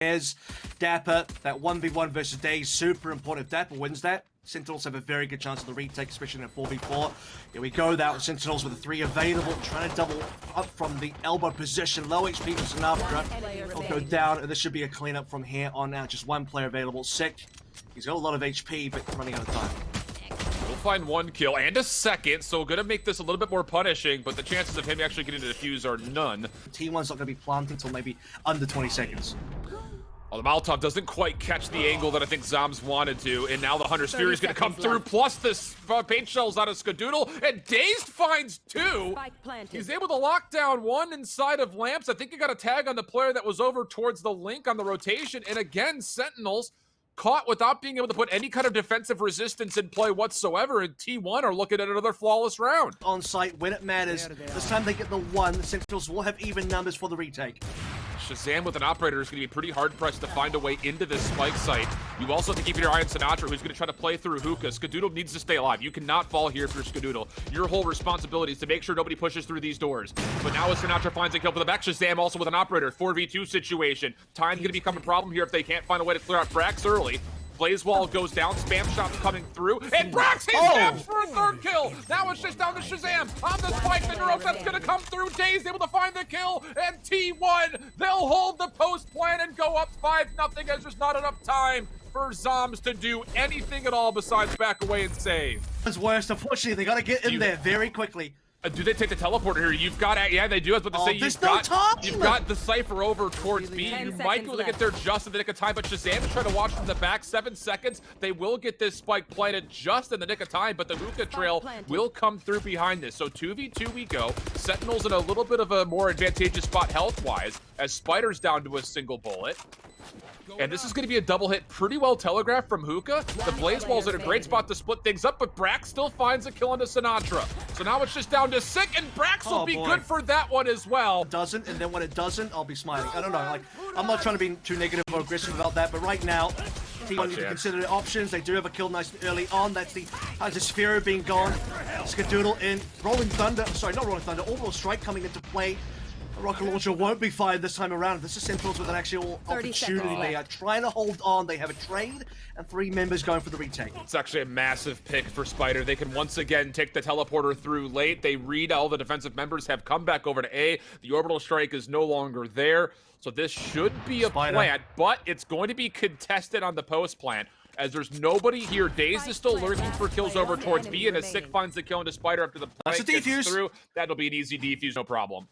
There's dapr, that 1v1 versus DaZeD, super important. If dapr wins that, Sentinels have a very good chance of the retake, especially in a 4v4. Here we go, that with Sentinels with the 3 available, trying to double up from the elbow position. Low HP for Sinatraa. He'll go down, and this should be a cleanup from here on out. Just one player available, Sick. He's got a lot of HP, but running out of time. We'll find 1 kill and a second, so gonna make this a little bit more punishing, but the chances of him actually getting to defuse are none. T1's not gonna be planting until maybe under 20 seconds. Well, the Molotov doesn't quite catch the angle that I think ZaM's wanted to, and now the Hunter's Fury is going to come through, plus this paint shells out of Skadoodle, and DaZeD finds 2. He's able to lock down 1 inside of Lamps. I think he got a tag on the player that was over towards the link on the rotation, and again, Sentinels caught without being able to put any kind of defensive resistance in play whatsoever, and T1 are looking at another flawless round. On site when it matters. This time they get the 1. The Sentinels will have even numbers for the retake. ShahZaM with an operator is going to be pretty hard-pressed to find a way into this spike site. You also have to keep your eye on Sinatraa, who's going to try to play through hookah. Skadoodle needs to stay alive. You cannot fall here if you're Skadoodle. Your whole responsibility is to make sure nobody pushes through these doors. But now as Sinatraa finds a kill for the back, ShahZaM also with an operator. 4v2 situation. Time's going to become a problem here if they can't find a way to clear out brax early. Blaze wall goes down, spam shots coming through, and brax he stabs for a 3rd kill. Now it's just down to ShahZaM on the spike. The Neurotep's gonna come through. DaZeD able to find the kill, and T1 they'll hold the post plan and go up 5-0 as there's not enough time for zombs to do anything at all besides back away and save. It's worse. Unfortunately, they gotta get in there very quickly. Do they take the teleporter here? You've got, yeah, they do. I was about to say, you've got the Cypher over towards B. You might be able to get there just in the nick of time, but ShahZaM is trying to watch from the back. 7 seconds. They will get this spike planted just in the nick of time, but the hookah trail will come through behind this. So 2v2 we go. Sentinels in a little bit of a more advantageous spot health-wise, as Spyder's down to a single bullet. And this is going to be a double hit, pretty well telegraphed from hookah. The blaze wall's in a great spot to split things up, but brax still finds a kill into Sinatraa. So now it's just down to Sick, and brax will be good for that one as well. Doesn't, and then when it doesn't, I'll be smiling. I don't know, like, I'm not trying to be too negative or aggressive about that, but right now, T1 need to consider the options. They do have a kill nice and early on. That's the Sphere being gone. Skadoodle in. Rolling Thunder, sorry, not Rolling Thunder, Orbital Strike coming into play. The rocket launcher won't be fired this time around. This is Sentinels with an actual opportunity. They are trying to hold on. They have a trade and 3 members going for the retake. It's actually a massive pick for Spyder. They can once again take the teleporter through late. They read all the defensive members have come back over to A. The orbital strike is no longer there. So this should be a plant, but it's going to be contested on the post plant. As there's nobody here, DaZeD is still lurking for kills over towards B, and as Sick finds the kill into Spyder after the plant gets through, that'll be an easy defuse, no problem.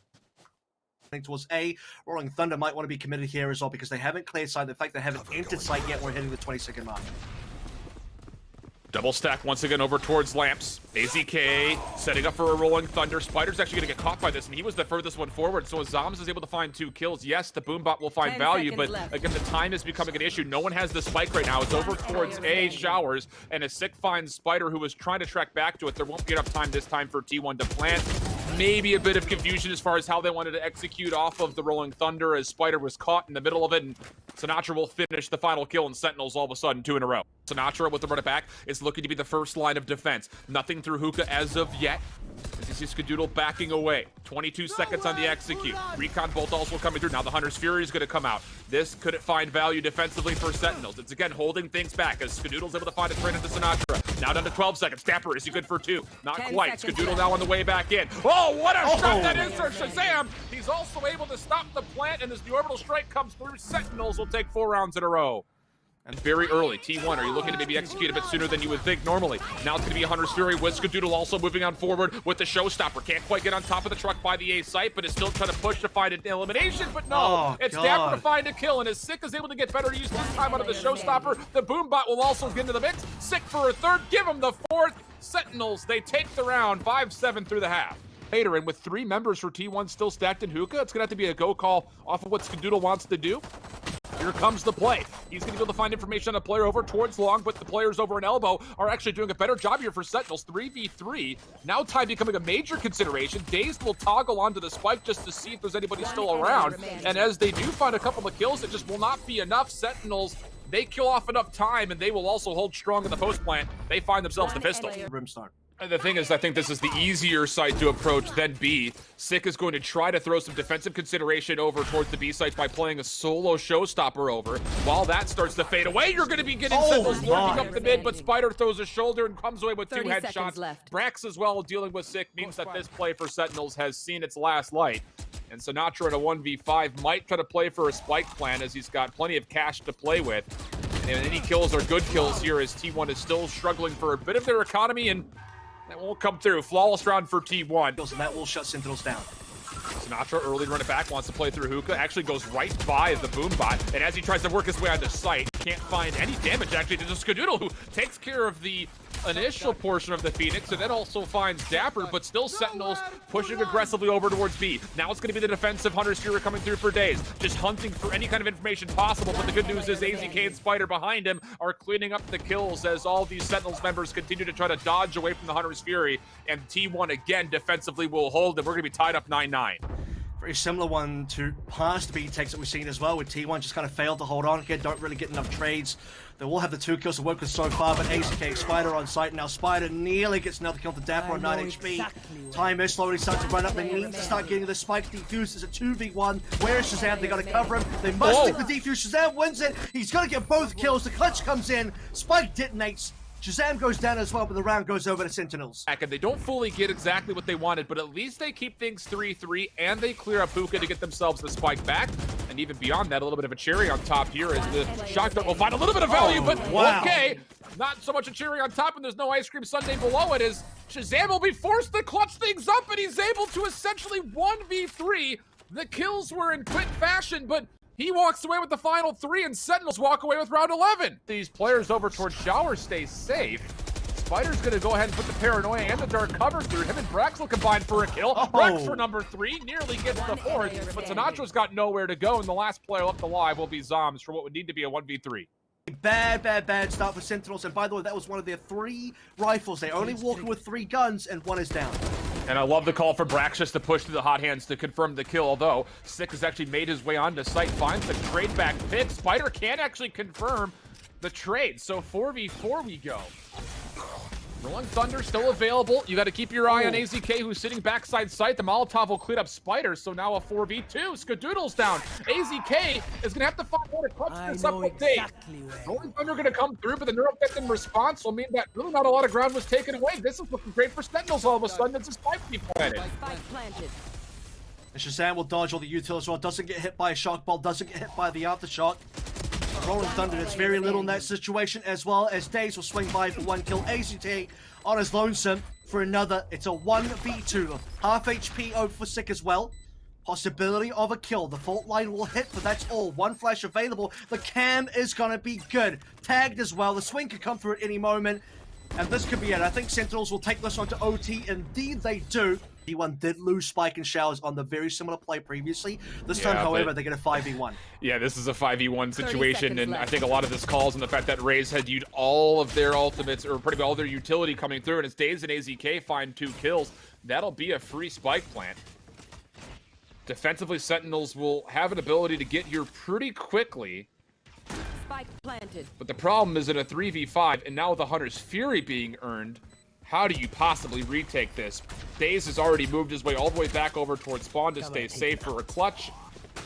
Towards A. Rolling Thunder might want to be committed here as well because they haven't cleared side. The fact they haven't entered site yet, we're hitting the 20-second mark. Double stack once again over towards Lamps. AZK setting up for a Rolling Thunder. Spyder's actually going to get caught by this, and he was the furthest one forward. So as ZaMs is able to find 2 kills, yes, the Boombot will find value, but again, the time is becoming an issue. No one has the spike right now. It's over towards A, Showers, and as Sick finds Spyder, who was trying to track back to it, there won't be enough time this time for T1 to plant. Maybe a bit of confusion as far as how they wanted to execute off of the Rolling Thunder as Spyder was caught in the middle of it, and Sinatraa will finish the final kill, and Sentinels all of a sudden 2 in a row. Sinatraa with the run it back is looking to be the first line of defense. Nothing through hookah as of yet. As you see Skadoodle backing away. 22 seconds on the execute. Recon bolt also coming through. Now the Hunter's Fury is going to come out. This could find value defensively for Sentinels. It's again holding things back as Skadoodle's able to find a trade into Sinatraa. Now down to 12 seconds. dapr, is he good for 2? Not quite. Skadoodle now on the way back in. Oh, what a shot that is for ShahZaM! He's also able to stop the plant, and as the orbital strike comes through, Sentinels will take 4 rounds in a row. And very early. T1, are you looking to maybe execute a bit sooner than you would think normally? Now it's going to be a Hunter's Fury with Skadoodle also moving on forward with the Showstopper. Can't quite get on top of the truck by the A site, but is still trying to push to find an elimination. But no, it's dapr to find a kill, and as Sick is able to get better use this time out of the Showstopper, the Boombot will also get into the mix. Sick for a 3rd, give him the 4th. Sentinels, they take the round 5-7 through the half. Later, and with 3 members for T1 still stacked in hookah, it's going to have to be a go call off of what Skadoodle wants to do. Here comes the play. He's going to be able to find information on a player over towards long, but the players over an elbow are actually doing a better job here for Sentinels. 3v3. Now time becoming a major consideration. DaZeD will toggle onto the spike just to see if there's anybody still around. And as they do find a couple of kills, it just will not be enough. Sentinels, they kill off enough time, and they will also hold strong in the post plant. They find themselves the pistol. Brimstone. The thing is, I think this is the easier site to approach than B. Sick is going to try to throw some defensive consideration over towards the B sites by playing a solo showstopper over. While that starts to fade away, you're going to be getting Sentinels lurking up the mid, but Spyder throws a shoulder and comes away with 2 headshots. Brax as well dealing with Sick means that this play for Sentinels has seen its last light. And Sinatraa in a 1v5 might try to play for a spike plan as he's got plenty of cash to play with. And any kills are good kills here as T1 is still struggling for a bit of their economy, and that won't come through. Flawless round for T1. And that will shut Sentinels down. Sinatraa early run it back, wants to play through hookah, actually goes right by the boom bot, and as he tries to work his way onto site, can't find any damage actually to the Skadoodle, who takes care of the initial portion of the Phoenix, and then also finds dapr, but still Sentinels pushing aggressively over towards B. Now it's going to be the defensive Hunter's Fury coming through for days, just hunting for any kind of information possible, but the good news is AZK and Spyder behind him are cleaning up the kills as all these Sentinels members continue to try to dodge away from the Hunter's Fury, and T1 again defensively will hold, and we're going to be tied up 9-9. Very similar one to past B takes that we've seen as well, with T1 just kind of failed to hold on again, don't really get enough trades. They will have the 2 kills to work with so far, but AZK, Spyder on site. Now Spyder nearly gets another kill to dapr on 9 HP. Time is slowly starting to run up. They need to start getting the spike defused. It's a 2v1. Where is ShahZaM? They got to cover him. They must take the defuse. ShahZaM wins it. He's going to get both kills. The clutch comes in. Spike detonates. ShahZaM goes down as well, but the round goes over to Sentinels. And they don't fully get exactly what they wanted, but at least they keep things 3-3, and they clear up hookah to get themselves the spike back. And even beyond that, a little bit of a cherry on top here as the shotgun will find a little bit of value, but okay. Not so much a cherry on top, and there's no ice cream sundae below it, as ShahZaM will be forced to clutch things up, and he's able to essentially 1v3. The kills were in quick fashion, but he walks away with the final 3, and Sentinels walk away with round 11. These players over towards Shower stay safe. Spyder's gonna go ahead and put the paranoia and the dark cover through. Him and brax will combine for a kill. Brax for number 3, nearly gets the 4th, but Sinatra's got nowhere to go, and the last player left alive will be zombs for what would need to be a 1v3. Bad start for Sentinels, and by the way, that was one of their 3 rifles. They're only walking with 3 guns, and 1 is down. And I love the call for brax just to push through the hot hands to confirm the kill, although Sick has actually made his way onto site, finds the trade back pick. Spyder can't actually confirm the trade, so 4v4 we go. Rolling Thunder still available. You got to keep your eye on AZK, who's sitting backside site. The Molotov will clean up Spyder, so now a 4v2. Skadoodle's down. AZK is going to have to find out to clutch this up with days. Rolling Thunder going to come through, but the neural effect in response will mean that really not a lot of ground was taken away. This is looking great for Sentinels all of a sudden. It's a spike being planted. And ShahZaM will dodge all the util as well. Doesn't get hit by a shock ball, doesn't get hit by the aftershock. Rolling Thunder, it's very little in that situation, as well as daZeD will swing by for 1 kill. AZT on his lonesome for another. It's a 1v2. Half HP over for Sick as well. Possibility of a kill. The fault line will hit, but that's all. 1 flash available. The cam is going to be good. Tagged as well. The swing could come through at any moment. And this could be it. I think Sentinels will take this one to OT. Indeed, they do. T1 did lose Spike and Showers on the very similar play previously. This time, however, they get a 5v1. Yeah, this is a 5v1 situation, and I think a lot of this calls on the fact that Raze had used all of their ultimates, or pretty much all their utility coming through, and it's daZeD and AZK find 2 kills. That'll be a free spike plant. Defensively, Sentinels will have an ability to get here pretty quickly. Spike planted. But the problem is in a 3v5, and now with the Hunter's Fury being earned, how do you possibly retake this? daZeD has already moved his way all the way back over towards spawn to stay safe for a clutch.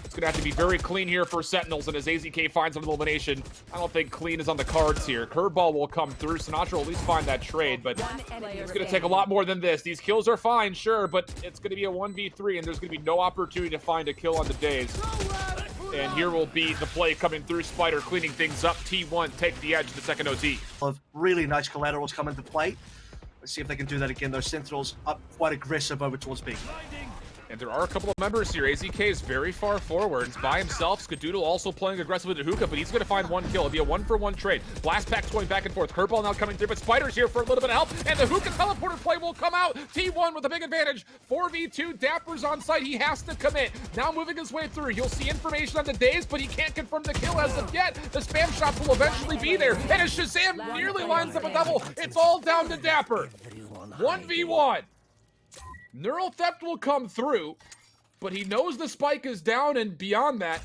It's going to have to be very clean here for Sentinels, and as AZK finds an elimination, I don't think clean is on the cards here. Curveball will come through. Sinatraa will at least find that trade, but it's going to take a lot more than this. These kills are fine, sure, but it's going to be a 1v3, and there's going to be no opportunity to find a kill on the daZeD. And here will be the play coming through. Spyder cleaning things up. T1 take the edge to the second OT. Of really nice collaterals come into play. Let's see if they can do that again. Those Sentinels up quite aggressive over towards B. And there are a couple of members here. AZK is very far forward. He's by himself. Skadoodle also playing aggressively to hookah, but he's going to find 1 kill. It'll be a 1-for-1 trade. Blast packs going back and forth. Curveball now coming through, but Spyder's here for a little bit of help, and the hookah teleporter play will come out. T1 with a big advantage. 4v2. Dapr's on site. He has to commit. Now moving his way through. You'll see information on the daZeD, but he can't confirm the kill as of yet. The spam shots will eventually be there, and as ShahZaM nearly lines up a double, it's all down to dapr. 1v1. Neural theft will come through, but he knows the spike is down, and beyond that,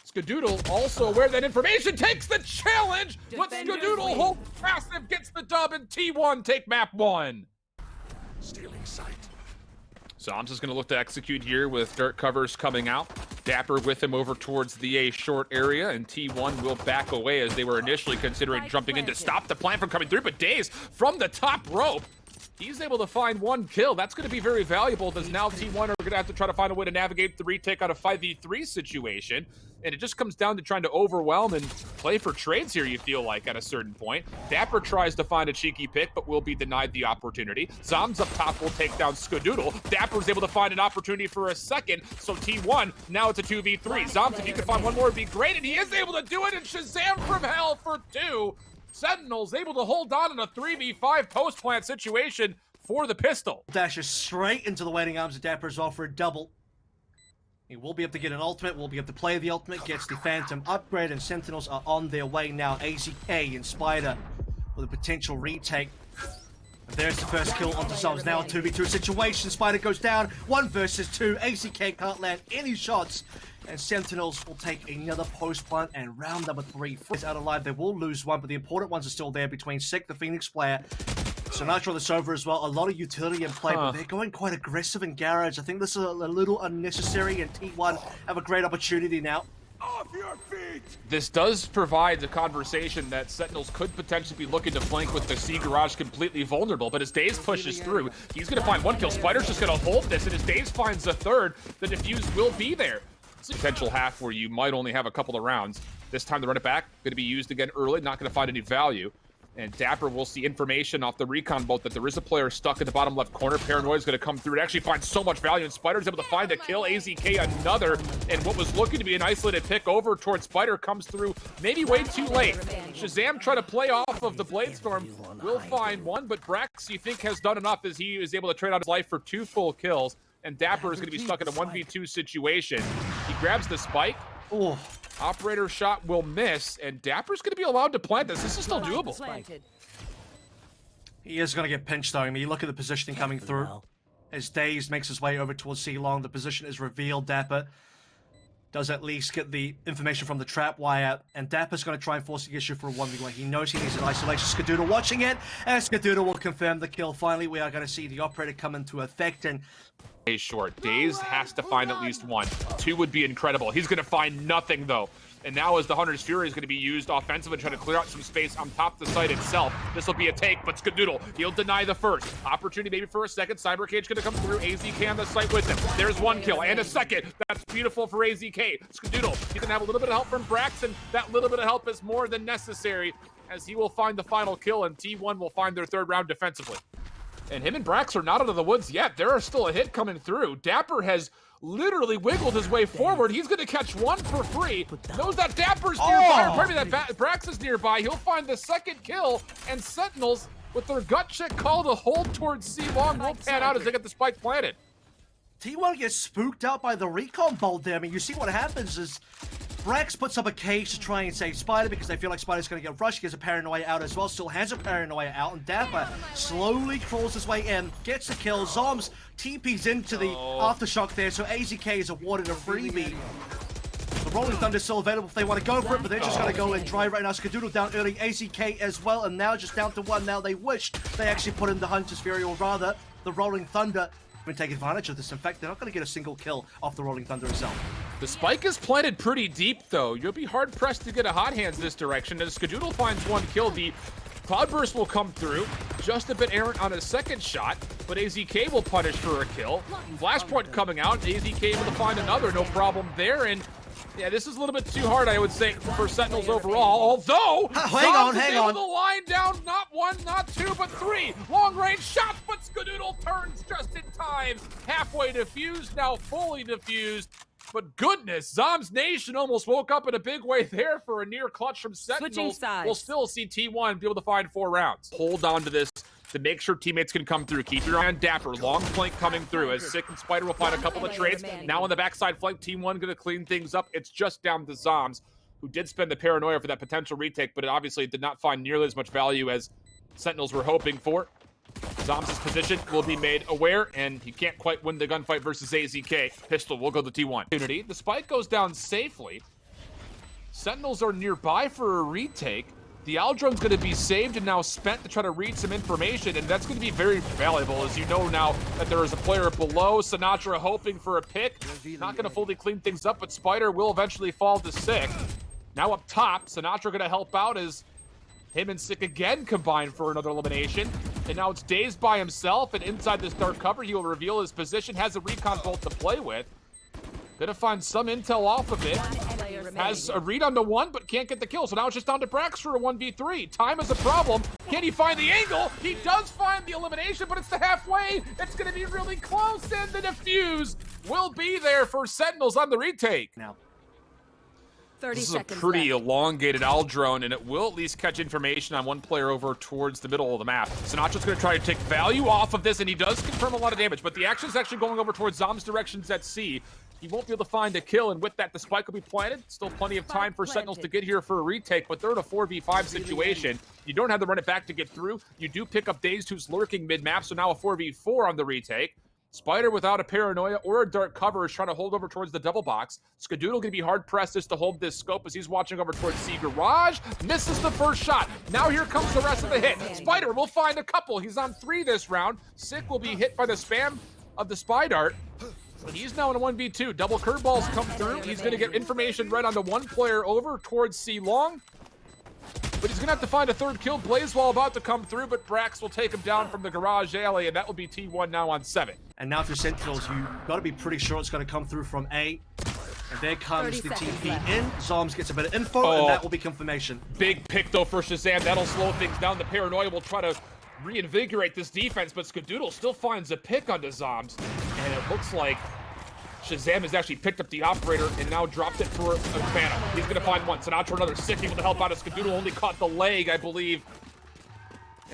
Skadoodle, also aware that information, takes the challenge, but Skadoodle holds passive, gets the dub, and T1 take map 1. Stealing sight. zombs is going to look to execute here with dirt covers coming out. dapr with him over towards the A short area, and T1 will back away as they were initially considering jumping in to stop the plan from coming through, but DaZeD from the top rope, he's able to find one kill. That's going to be very valuable, as now T1 are going to have to try to find a way to navigate the retake on a 5v3 situation. And it just comes down to trying to overwhelm and play for trades here, you feel like, at a certain point. dapr tries to find a cheeky pick, but will be denied the opportunity. zombs up top will take down Skadoodle. dapr able to find an opportunity for a second, so T1, now it's a 2v3. zombs, if you could find one more, would be great, and he is able to do it, and ShahZaM from hell for 2. Sentinels able to hold on in a 3v5 post-plant situation for the pistol. Dashes straight into the waiting arms of dapr as well for a double. He will be able to get an ultimate, will be able to play the ultimate, gets the Phantom upgrade, and Sentinels are on their way now. AZK and Spyder with a potential retake. And there's the first kill onto zombs. Now a 2v2 situation. Spyder goes down, 1 versus 2. AZK can't land any shots. And Sentinels will take another post plant, and round number 3 is out alive. They will lose one, but the important ones are still there between Sick, the Phoenix player. Sinatraa, the Sova as well. A lot of utility in play, but they're going quite aggressive in Garage. I think this is a little unnecessary, and T1 have a great opportunity now. Off your feet! This does provide the conversation that Sentinels could potentially be looking to flank with the C garage completely vulnerable, but as DaZeD pushes through, he's going to find one kill. Spyder's just going to hold this, and as DaZeD finds a third, the defuse will be there. It's a potential half where you might only have a couple of rounds. This time the run it back, going to be used again early, not going to find any value. And dapr will see information off the recon boat that there is a player stuck in the bottom left corner. Paranoia is going to come through. It actually finds so much value, and Spyder's able to find a kill. AZK another, and what was looking to be an isolated pick over towards Spyder comes through maybe way too late. ShahZaM try to play off of the Bladestorm. Will find one, but brax, you think, has done enough as he is able to trade out his life for 2 full kills. And dapr is going to be stuck in a 1v2 situation. He grabs the spike. Oh. Operator shot will miss, and dapr's going to be allowed to plant this. This is still doable. He is going to get pinched though. I mean, you look at the positioning coming through. As DaZeD makes his way over towards C-Long, the position is revealed. dapr does at least get the information from the trap wire, and dapr's going to try and force the issue for a 1v1. He knows he needs an isolation. Skadoodle watching it, and Skadoodle will confirm the kill. Finally, we are going to see the operator come into effect, and short. DaZeD has to find at least 1. 2 would be incredible. He's going to find nothing, though. And now as the Hunter's Fury is going to be used offensively, trying to clear out some space on top of the site itself. This will be a take, but Skadoodle, he'll deny the first. Opportunity maybe for a second. Cyber Cage going to come through. AZK on the site with him. There's 1 kill and a second. That's beautiful for AZK. Skadoodle, he's going to have a little bit of help from brax, and that little bit of help is more than necessary as he will find the final kill, and T1 will find their 3rd round defensively. And him and brax are not out of the woods yet. There are still a hit coming through. dapr has literally wiggled his way forward. He's going to catch 1 for free. Knows that dapr's nearby, or maybe that brax is nearby. He'll find the 2nd kill, and Sentinels, with their gut check call to hold towards C-Long, will pan out as they get the spike planted. T1 gets spooked out by the recon bolt there. I mean, you see what happens is brax puts up a cage to try and save Spyder because they feel like Spyder's going to get rushed. He gets a Paranoia out as well. Still has a Paranoia out. And dapr slowly crawls his way in. Gets the kill. zombs TP's into the aftershock there. So AZK is awarded a freebie. The Rolling Thunder is still available if they want to go for it, but they're just going to go and try right now. Skadoodle down early. AZK as well. And now just down to 1. Now they wish they actually put in the Hunter's Fury, or rather the Rolling Thunder. Going to take advantage of this. In fact, they're not going to get a single kill off the Rolling Thunder itself. The spike is planted pretty deep, though. You'll be hard-pressed to get a hot hands this direction. As Skadoodle finds 1 kill, the Cloudburst will come through. Just a bit errant on his 2nd shot, but AZK will punish for a kill. Flashpoint coming out. AZK able to find another. No problem there. And yeah, this is a little bit too hard, I would say, for Sentinels overall. Although, hang on. able to line down not 1, not 2, but 3 long-range shots, but Skadoodle turns just in time. Halfway diffused, now fully diffused. But goodness, zombs Nation almost woke up in a big way there for a near clutch from Sentinels. We'll still see T1 be able to find 4 rounds. Hold on to this to make sure teammates can come through. Keep your eye on dapr. Long flank coming through as Sick and Spyder will find a couple of trades. Now on the backside flank, Team 1 going to clean things up. It's just down to zombs, who did spend the Paranoia for that potential retake, but it obviously did not find nearly as much value as Sentinels were hoping for. zombs' position will be made aware, and he can't quite win the gunfight versus AZK. Pistol will go to T1. The spike goes down safely. Sentinels are nearby for a retake. The Aldron's going to be saved and now spent to try to read some information, and that's going to be very valuable, as you know now that there is a player below. Sinatraa hoping for a pick. Not going to fully clean things up, but Spyder will eventually fall to sick. Now up top, Sinatraa going to help out as him and Sick again combine for another elimination. And now it's DaZeD by himself, and inside this dark cover, he will reveal his position, has a recon bolt to play with. Gonna find some intel off of it. Has a read on the one, but can't get the kill. So now it's just down to brax for a 1v3. Time is a problem. Can he find the angle? He does find the elimination, but it's the halfway. It's gonna be really close, and the defuse will be there for Sentinels on the retake. Now, 30 this is a seconds pretty left. elongated Aldron, and it will at least catch information on one player over towards the middle of the map. Sinatra's going to try to take value off of this, and he does confirm a lot of damage, but the action is actually going over towards ZaM's directions at C. He won't be able to find a kill, and with that, the spike will be planted. Still plenty of time for Sentinels to get here for a retake, but they're in a 4v5 situation. You don't have to run it back to get through. You do pick up DaZeD, who's lurking mid-map, so now a 4v4 on the retake. Spyder, without a paranoia or a dark cover, is trying to hold over towards the double box. Skadoodle going to be hard-pressed just to hold this scope as he's watching over towards C Garage. Misses the first shot. Now here comes the rest of the hit. Spyder will find a couple. He's on 3 this round. Sick will be hit by the spam of the spy dart. He's now in a 1v2. Double curveballs come through. He's going to get information right onto one player over towards C Long. But he's going to have to find a third kill. Blazewall about to come through, but brax will take him down from the garage alley, and that will be T1 now on 7. and now for Sentinels, you've got to be pretty sure it's going to come through from A. And there comes the TP in. zombs gets a bit of info, and that will be confirmation. Big pick, though, for ShahZaM. That'll slow things down. The paranoia will try to reinvigorate this defense, but Skadoodle still finds a pick onto zombs. And it looks like ShahZaM has actually picked up the operator and now dropped it for a phantom. He's going to find one. Sinatraa another sick able to help out as Skadoodle only caught the leg, I believe.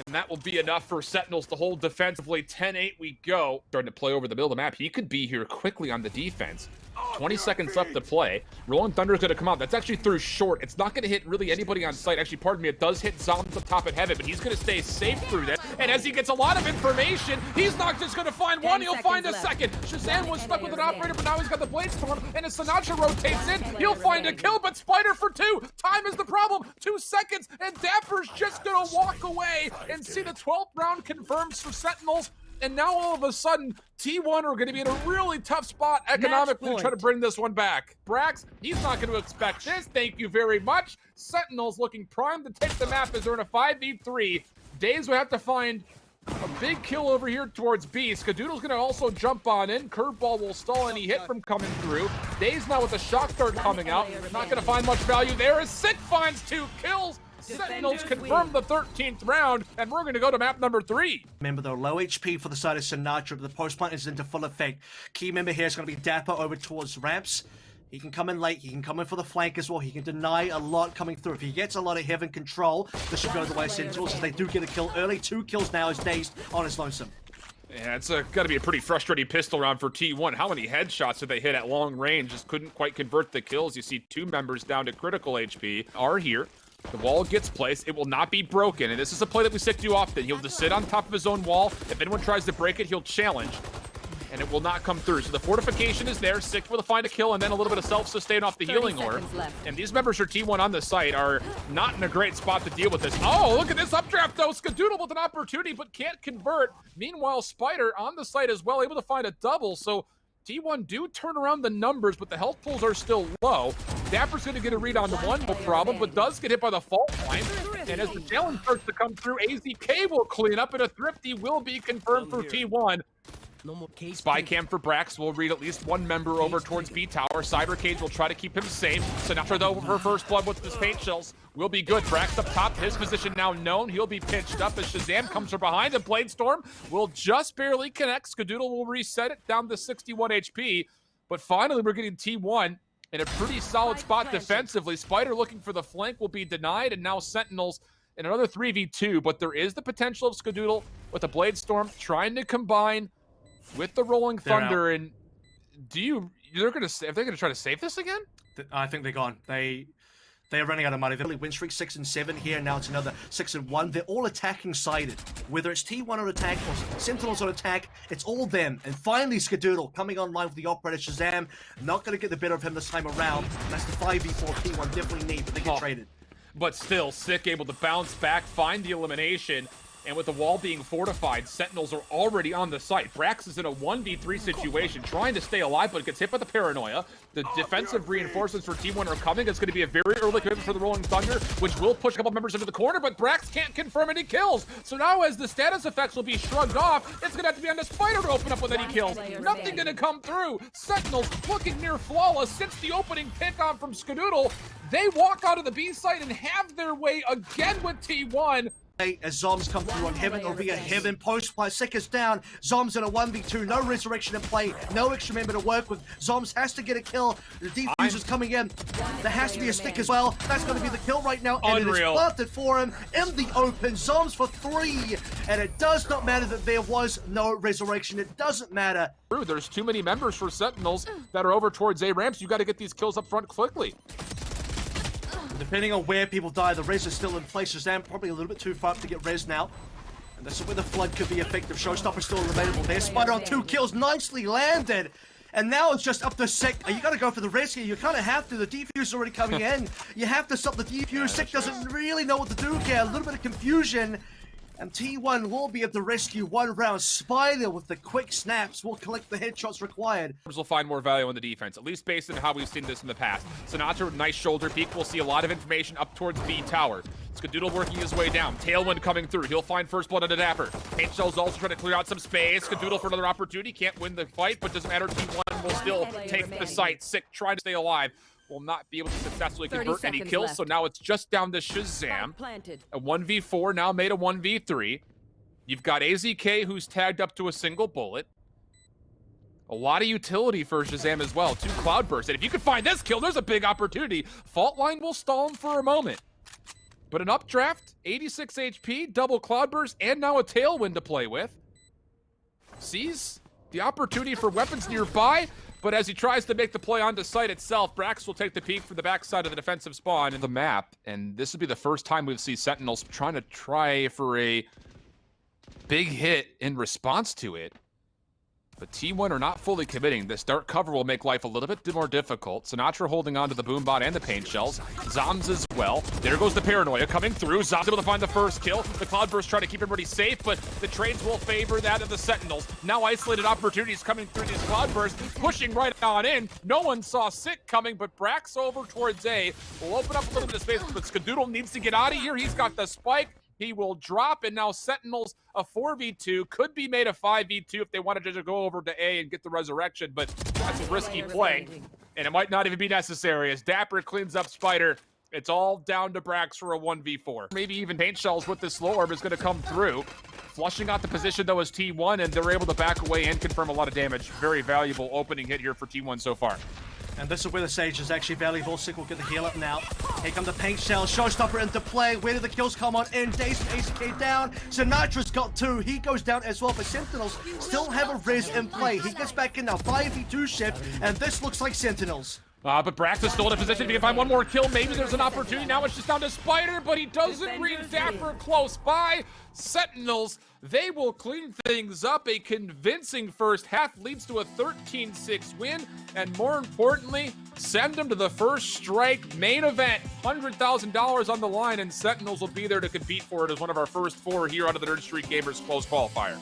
And that will be enough for Sentinels to hold defensively. 10-8 we go. Starting to play over the middle of the map. He could be here quickly on the defense. 20 seconds left to play. Rolling Thunder is going to come out. That's actually through short. It's not going to hit really anybody on site. Actually, pardon me, it does hit zombs up top at heaven, but he's going to stay safe through that. And as he gets a lot of information, he's not just going to find one, he'll find a second. ShahZaM was stuck with an operator, but now he's got the blade storm, and as Sinatraa rotates in, he'll find a kill, but Spyder for 2. Time is the problem. 2 seconds, and dapr's just going to walk away and see the 12th round confirms for Sentinels. And now all of a sudden, T1 are going to be in a really tough spot economically to try to bring this one back. Brax, he's not going to expect this. Thank you very much. Sentinels looking primed to take the map as they're in a 5v3. DaZeD will have to find a big kill over here towards B. Skadoodle's going to also jump on in. Curveball will stall any hit from coming through. DaZeD now with a shock dart coming out. Not going to find much value there as Sick finds 2 kills. Sentinels confirm the 13th round, and we're going to go to map number 3. Remember, though, low HP for the side of Sinatraa, but the post plant is into full effect. Key member here is going to be dapr over towards ramps. He can come in late, he can come in for the flank as well, he can deny a lot coming through. If he gets a lot of heaven control, this should go the way of Sentinels as they do get a kill early. 2 kills now as DaZeD on his lonesome. Yeah, it's got to be a pretty frustrating pistol round for T1. How many headshots did they hit at long range? Just couldn't quite convert the kills. You see 2 members down to critical HP are here. The wall gets placed. It will not be broken. And this is a play that we stick to often. He'll just sit on top of his own wall. If anyone tries to break it, he'll challenge. And it will not come through. So the fortification is there. Sick will find a kill and then a little bit of self-sustain off the healing ore. And these members for T1 on the site are not in a great spot to deal with this. Oh, look at this updraft though. Skadoodle with an opportunity but can't convert. Meanwhile, Spyder on the site as well, able to find a double. So T1 do turn around the numbers, but the health pools are still low. dapr's going to get a read on the one, no problem, but does get hit by the fault line. And as the challenge starts to come through, AZK will clean up, and a thrifty will be confirmed for T1. Spy cam for brax will read at least 1 member over towards B tower. Cyber Cage will try to keep him safe. Sinatraa, though, for first blood with his paint shells will be good. Brax up top, his position now known. He'll be pinched up as ShahZaM comes from behind. The Blade Storm will just barely connect. Skadoodle will reset it down to 61 HP. But finally, we're getting T1 in a pretty solid spot defensively. Spyder looking for the flank will be denied, and now Sentinels in another 3v2. But there is the potential of Skadoodle with a Blade Storm trying to combine with the Rolling Thunder. And they're gonna try to save this again? I think they're gone. They are running out of money. They're only win streak 6 and 7 here. Now it's another 6 and 1. They're all attacking sided. Whether it's T1 on attack or Sentinels on attack, it's all them. And finally, Skadoodle coming online with the operator ShahZaM. Not going to get the better of him this time around. And that's the 5v4 T1 definitely need, but they get traded. but still, Sick able to bounce back, find the elimination. And with the wall being fortified, Sentinels are already on the site. Brax is in a 1v3 situation, trying to stay alive, but gets hit by the paranoia. The defensive reinforcements for Team 1 are coming. It's going to be a very early commitment for the Rolling Thunder, which will push a couple members into the corner, but Brax can't confirm any kills. So now as the status effects will be shrugged off, it's going to have to be on the Spyder to open up with any kills. Nothing going to come through. Sentinels looking near flawless since the opening pick on from Skadoodle. They walk out of the B site and have their way again with T1. As zombs come through on Heaven, or via Heaven, post by Sick is down. Zombs in a 1v2, no resurrection in play, no extra member to work with. Zombs has to get a kill. The defuse is coming in. There has to be a stick as well. That's going to be the kill right now, and it is planted for him in the open. Zombs for 3, and it does not matter that there was no resurrection. It doesn't matter. There's too many members for Sentinels that are over towards A ramps. You got to get these kills up front quickly. Depending on where people die, the res is still in place. ShahZaM probably a little bit too far up to get res now. And this is where the flood could be effective. Showstopper's still available there. Spyder on 2 kills, nicely landed. And now it's just up to Sick. You gotta go for the res here. You kind of have to. The defuse is already coming in. You have to stop the defuse. Sick doesn't really know what to do here. A little bit of confusion. And T1 will be able to rescue 1 round. Spyder with the quick snaps will collect the headshots required. Will find more value on the defense, at least based on how we've seen this in the past. Sinatraa with a nice shoulder peek. We'll see a lot of information up towards B tower. Skadoodle working his way down. Tailwind coming through. He'll find first blood on a dapr. Paint Shell's also trying to clear out some space. Skadoodle for another opportunity. Can't win the fight, but doesn't matter. T1 will still take the site. Sick trying to stay alive. Will not be able to successfully convert any kills, left. so now it's just down to ShahZaM. A 1v4 now made a 1v3. You've got AZK who's tagged up to a single bullet. A lot of utility for ShahZaM as well. 2 cloudbursts, and if you can find this kill, there's a big opportunity. Fault line will stall him for a moment. But an updraft, 86 HP, double cloudburst, and now a tailwind to play with. Sees the opportunity for weapons nearby, but as he tries to make the play onto site itself, Brax will take the peek from the backside of the defensive spawn in the map, and this will be the first time we've seen Sentinels try for a big hit in response to it. But T1 are not fully committing. This dark cover will make life a little bit more difficult. Sinatraa holding on to the boombot and the paint shells. Zombs as well. There goes the paranoia coming through. Zombs able to find the first kill. The cloudburst trying to keep everybody safe, but the trades will favor that of the Sentinels. Now isolated opportunities coming through these cloudbursts, pushing right on in. No one saw Sick coming, but Brax over towards A will open up a little bit of space, but Skadoodle needs to get out of here. He's got the spike. He will drop, and now Sentinels, a 4v2, could be made a 5v2 if they wanted to just go over to A and get the resurrection, but that's a risky play, and it might not even be necessary as dapr cleans up Spyder. It's all down to Brax for a 1v4. Maybe even paint shells with this slow orb is going to come through. Flushing out the position, though, is T1, and they're able to back away and confirm a lot of damage. Very valuable opening hit here for T1 so far. And this is where the Sage is actually valuable. Sick will get the heal up now. Here come the paint shell. Showstopper into play. Where do the kills come on in? DaZeD and AZK down. Sinatra's got 2. He goes down as well. But Sentinels still have a res in play. He gets back in now. 5v2 shift. And this looks like Sentinels. But Brax is still in a position. If he can find one more kill, maybe there's an opportunity. Now it's just down to Spyder, but he doesn't read dapr close by. Sentinels, they will clean things up. A convincing first half leads to a 13-6 win, and more importantly, send them to the first strike main event. $100,000 on the line, and Sentinels will be there to compete for it as one of our first 4 here out of the Nerd Street Gamers Closed Qualifier.